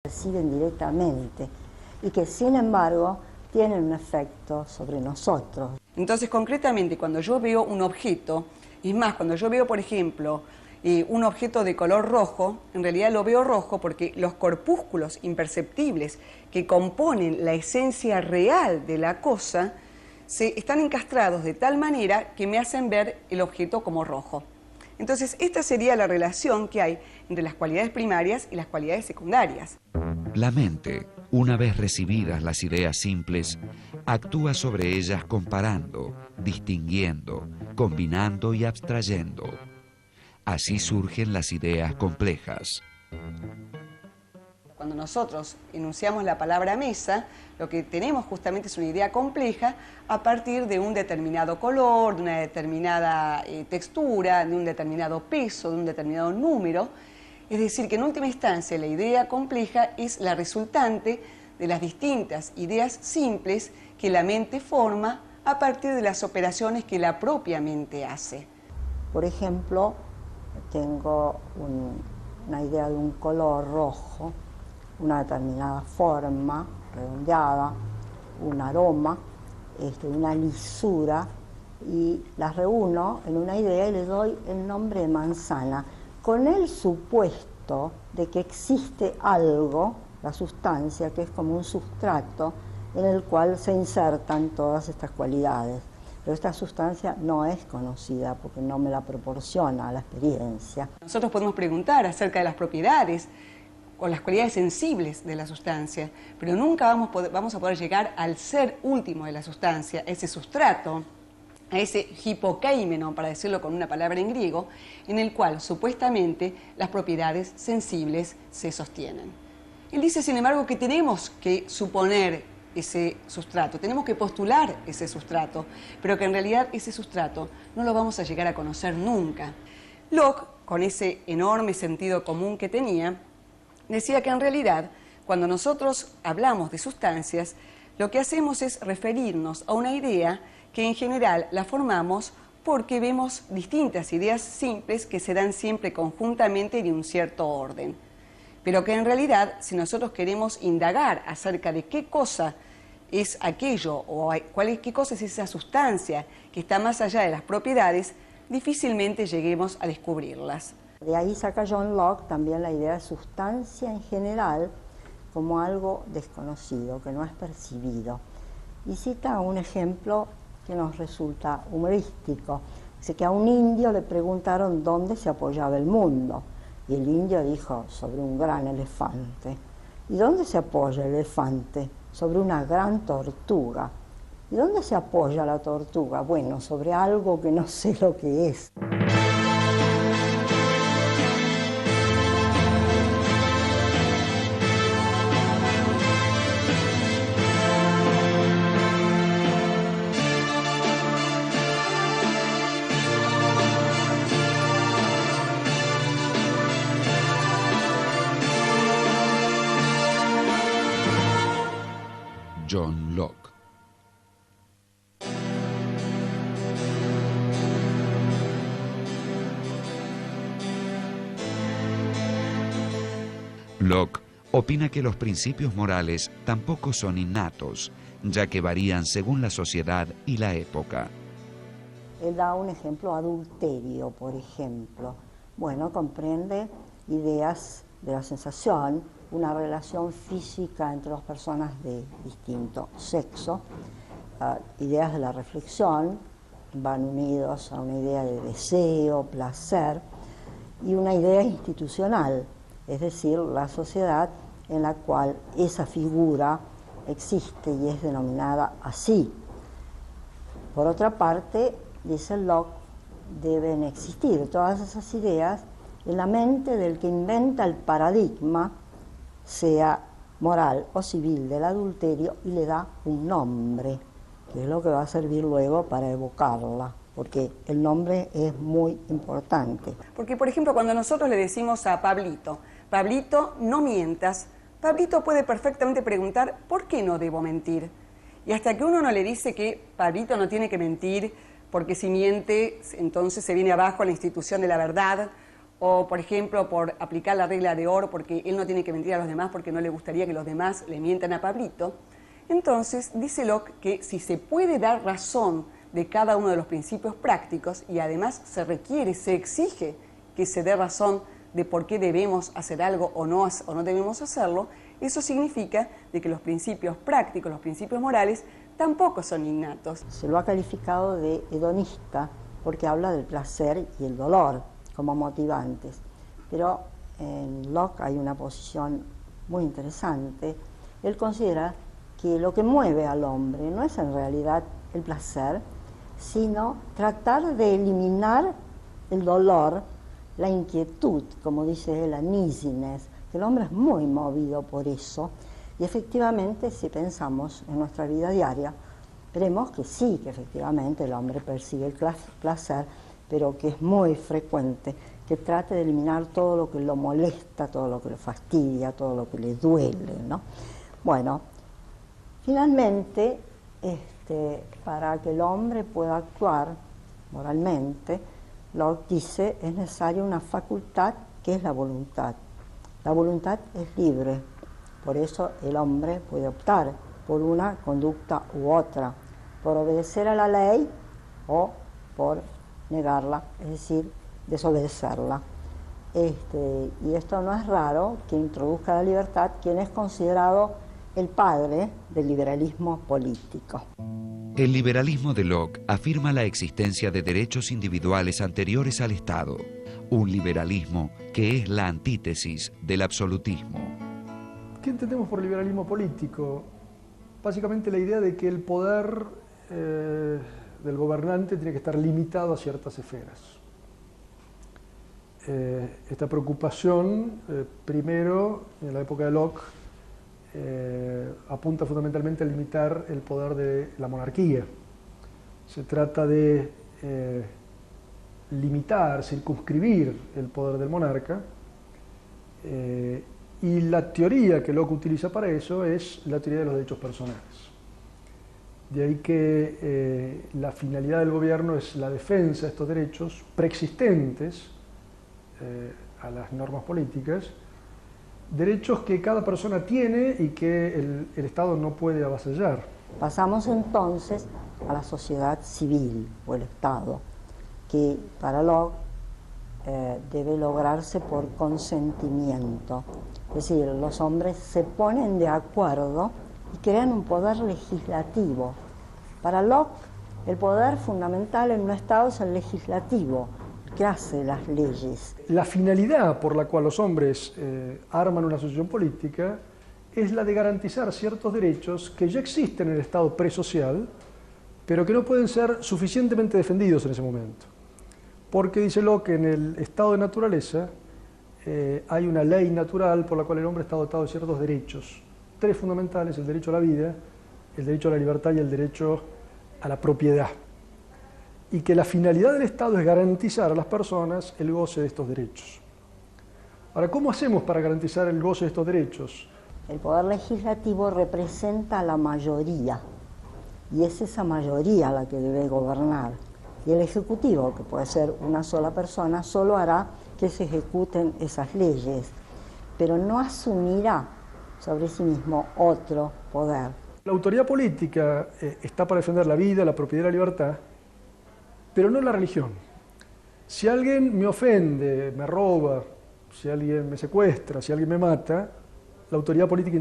perciben directamente y que sin embargo tienen un efecto sobre nosotros. Entonces, concretamente, cuando yo veo un objeto, es más, cuando yo veo, por ejemplo, un objeto de color rojo, en realidad lo veo rojo porque los corpúsculos imperceptibles que componen la esencia real de la cosa están encastrados de tal manera que me hacen ver el objeto como rojo. Entonces, esta sería la relación que hay entre las cualidades primarias y las cualidades secundarias. La mente, una vez recibidas las ideas simples, actúa sobre ellas comparando, distinguiendo, combinando y abstrayendo. Así surgen las ideas complejas. Cuando nosotros enunciamos la palabra mesa, lo que tenemos justamente es una idea compleja a partir de un determinado color, de una determinada textura, de un determinado peso, de un determinado número. Es decir, que en última instancia la idea compleja es la resultante de las distintas ideas simples que la mente forma a partir de las operaciones que la propia mente hace. Por ejemplo, tengo una idea de un color rojo, una determinada forma redondeada, un aroma, una lisura, y las reúno en una idea y le doy el nombre de manzana, con el supuesto de que existe algo, la sustancia, que es como un sustrato en el cual se insertan todas estas cualidades. Pero esta sustancia no es conocida porque no me la proporciona la experiencia. Nosotros podemos preguntar acerca de las propiedades o las cualidades sensibles de la sustancia, pero nunca vamos a poder llegar al ser último de la sustancia, ese sustrato, a ese hipokeimeno, para decirlo con una palabra en griego, en el cual supuestamente las propiedades sensibles se sostienen. Él dice, sin embargo, que tenemos que suponer ese sustrato, tenemos que postular ese sustrato, pero que en realidad ese sustrato no lo vamos a llegar a conocer nunca. Locke, con ese enorme sentido común que tenía, decía que en realidad, cuando nosotros hablamos de sustancias, lo que hacemos es referirnos a una idea que en general la formamos porque vemos distintas ideas simples que se dan siempre conjuntamente de un cierto orden. Pero que en realidad, si nosotros queremos indagar acerca de qué cosa es aquello o qué cosa es esa sustancia que está más allá de las propiedades, difícilmente lleguemos a descubrirlas. De ahí saca John Locke también la idea de sustancia en general como algo desconocido, que no es percibido. Y cita un ejemplo que nos resulta humorístico. Dice que a un indio le preguntaron dónde se apoyaba el mundo. Y el indio dijo, sobre un gran elefante. ¿Y dónde se apoya el elefante? Sobre una gran tortuga. ¿Y dónde se apoya la tortuga? Bueno, sobre algo que no sé lo que es. John Locke. Locke opina que los principios morales tampoco son innatos, ya que varían según la sociedad y la época. Él da un ejemplo, adulterio, por ejemplo. Bueno, comprende ideas de la sensación, una relación física entre dos personas de distinto sexo, ideas de la reflexión, van unidos a una idea de deseo, placer, y una idea institucional, es decir, la sociedad en la cual esa figura existe y es denominada así. Por otra parte, dice Locke, deben existir todas esas ideas en la mente del que inventa el paradigma, sea moral o civil, del adulterio, y le da un nombre, que es lo que va a servir luego para evocarla, porque el nombre es muy importante. Porque, por ejemplo, cuando nosotros le decimos a Pablito, Pablito, no mientas, Pablito puede perfectamente preguntar, ¿por qué no debo mentir? Y hasta que uno no le dice que Pablito no tiene que mentir, porque si miente, entonces se viene abajo la institución de la verdad, o por ejemplo por aplicar la regla de oro porque él no tiene que mentir a los demás porque no le gustaría que los demás le mientan a Pablito. Entonces dice Locke que si se puede dar razón de cada uno de los principios prácticos y además se requiere, se exige que se dé razón de por qué debemos hacer algo o no debemos hacerlo, eso significa de que los principios prácticos, los principios morales, tampoco son innatos. Se lo ha calificado de hedonista porque habla del placer y el dolor como motivantes, pero en Locke hay una posición muy interesante. Él considera que lo que mueve al hombre no es en realidad el placer, sino tratar de eliminar el dolor, la inquietud, como dice él, la uneasiness, que el hombre es muy movido por eso, y efectivamente si pensamos en nuestra vida diaria, veremos que sí, que efectivamente el hombre persigue el placer, pero que es muy frecuente que trate de eliminar todo lo que lo molesta, todo lo que lo fastidia, todo lo que le duele, ¿no? Bueno, finalmente, para que el hombre pueda actuar moralmente, Locke dice, es necesaria una facultad que es la voluntad. La voluntad es libre, por eso el hombre puede optar por una conducta u otra, por obedecer a la ley o por negarla, es decir, desobedecerla. Y esto no es raro que introduzca la libertad quien es considerado el padre del liberalismo político. El liberalismo de Locke afirma la existencia de derechos individuales anteriores al Estado, un liberalismo que es la antítesis del absolutismo. ¿Qué entendemos por liberalismo político? Básicamente la idea de que el poder del gobernante tiene que estar limitado a ciertas esferas. Esta preocupación, primero, en la época de Locke, apunta fundamentalmente a limitar el poder de la monarquía. Se trata de limitar, circunscribir el poder del monarca, y la teoría que Locke utiliza para eso es la teoría de los derechos personales. De ahí que la finalidad del gobierno es la defensa de estos derechos preexistentes a las normas políticas, derechos que cada persona tiene y que el Estado no puede avasallar. Pasamos entonces a la sociedad civil o el Estado, que para Locke debe lograrse por consentimiento. Es decir, los hombres se ponen de acuerdo y crean un poder legislativo. Para Locke, el poder fundamental en un Estado es el legislativo, que hace las leyes. La finalidad por la cual los hombres arman una asociación política es la de garantizar ciertos derechos que ya existen en el Estado presocial, pero que no pueden ser suficientemente defendidos en ese momento. Porque dice Locke que en el estado de naturaleza hay una ley natural por la cual el hombre está dotado de ciertos derechos, tres fundamentales: el derecho a la vida, el derecho a la libertad y el derecho a la propiedad. Y que la finalidad del Estado es garantizar a las personas el goce de estos derechos. Ahora, ¿cómo hacemos para garantizar el goce de estos derechos? El poder legislativo representa a la mayoría, y es esa mayoría la que debe gobernar. Y el Ejecutivo, que puede ser una sola persona, solo hará que se ejecuten esas leyes, pero no asumirá sobre sí mismo otro poder. La autoridad política está para defender la vida, la propiedad y la libertad, pero no la religión. Si alguien me ofende, me roba, si alguien me secuestra, si alguien me mata, la autoridad política